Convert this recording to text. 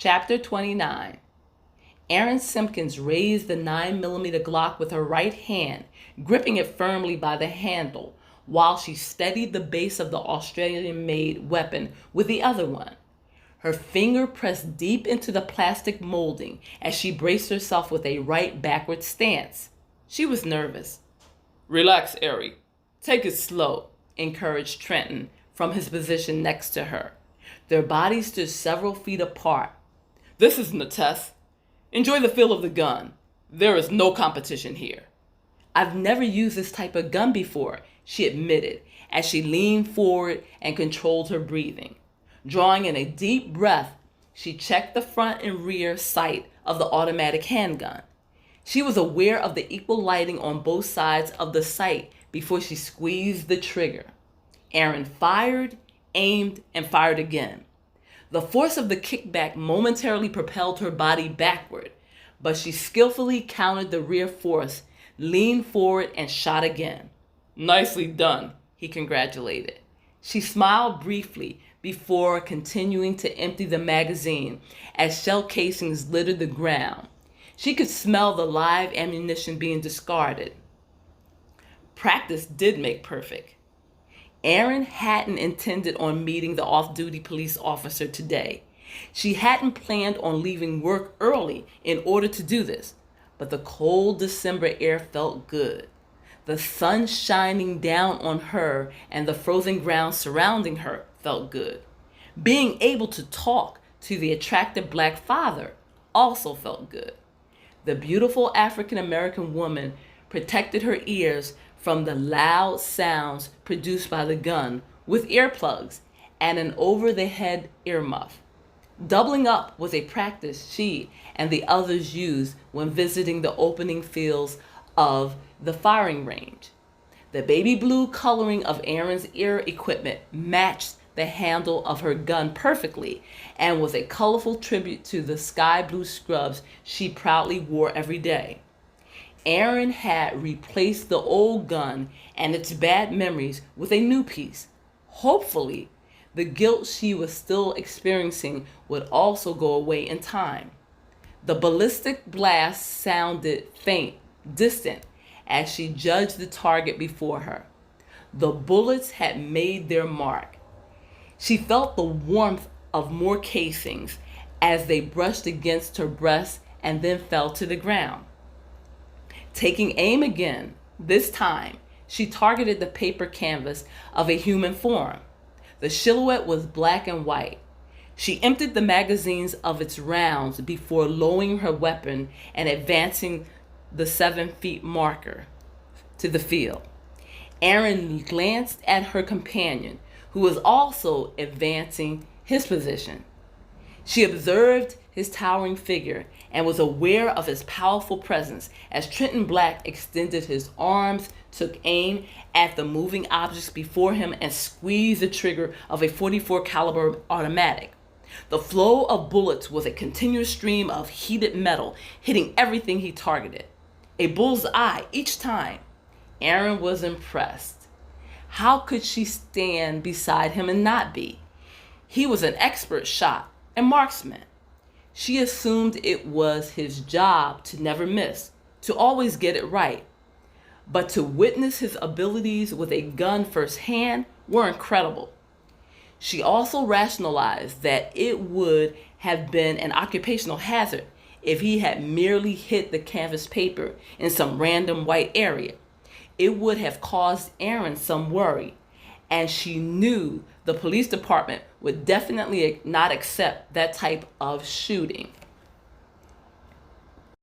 Chapter 29. Aaron Simpkins raised the 9mm Glock with her right hand, gripping it firmly by the handle, while she steadied the base of the Australian-made weapon with the other one. Her finger pressed deep into the plastic molding as she braced herself with a right backward stance. She was nervous. "Relax, Ari. Take it slow," encouraged Trenton from his position next to her. Their bodies stood several feet apart. "This isn't a test. Enjoy the feel of the gun. There is no competition here." "I've never used this type of gun before," she admitted as she leaned forward and controlled her breathing. Drawing in a deep breath, she checked the front and rear sight of the automatic handgun. She was aware of the equal lighting on both sides of the sight before she squeezed the trigger. Aaron fired, aimed, and fired again. The force of the kickback momentarily propelled her body backward, but she skillfully countered the rear force, leaned forward, and shot again. "Nicely done," he congratulated. She smiled briefly before continuing to empty the magazine as shell casings littered the ground. She could smell the live ammunition being discarded. Practice did make perfect. Aaron hadn't intended on meeting the off-duty police officer today. She hadn't planned on leaving work early in order to do this, but the cold December air felt good. The sun shining down on her and the frozen ground surrounding her felt good. Being able to talk to the attractive black father also felt good. The beautiful African-American woman protected her ears from the loud sounds produced by the gun with earplugs and an over-the-head earmuff. Doubling up was a practice she and the others used when visiting the opening fields of the firing range. The baby blue coloring of Aaron's ear equipment matched the handle of her gun perfectly and was a colorful tribute to the sky blue scrubs she proudly wore every day. Aaron had replaced the old gun and its bad memories with a new piece. Hopefully, the guilt she was still experiencing would also go away in time. The ballistic blast sounded faint, distant, as she judged the target before her. The bullets had made their mark. She felt the warmth of more casings as they brushed against her breast and then fell to the ground. Taking aim again, this time, she targeted the paper canvas of a human form. The silhouette was black and white. She emptied the magazines of its rounds before lowering her weapon and advancing the 7-foot marker to the field. Aaron glanced at her companion, who was also advancing his position. She observed his towering figure and was aware of his powerful presence as Trenton Black extended his arms, took aim at the moving objects before him, and squeezed the trigger of a .44 caliber automatic. The flow of bullets was a continuous stream of heated metal, hitting everything he targeted. A bull's eye each time. Aaron was impressed. How could she stand beside him and not be? He was an expert shot and marksman. She assumed it was his job to never miss, to always get it right. But to witness his abilities with a gun firsthand were incredible. She also rationalized that it would have been an occupational hazard if he had merely hit the canvas paper in some random white area. It would have caused Aaron some worry, and she knew the police department would definitely not accept that type of shooting.